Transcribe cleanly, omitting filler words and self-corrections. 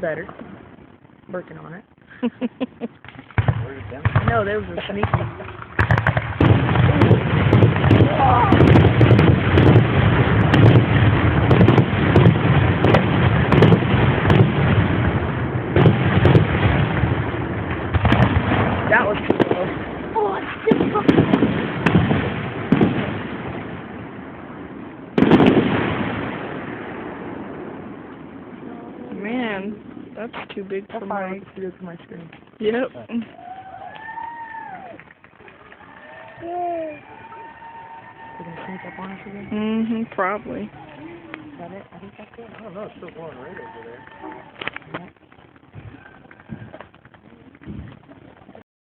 better. Working on it. No, there was a sneaky. That was too low. Oh, it's difficult. Man, that's too big for my... That's my screen. Yep. They're gonna sneak up on us again? Probably. Is that it? I think that's it. I don't know. It's still going right over there. Yeah.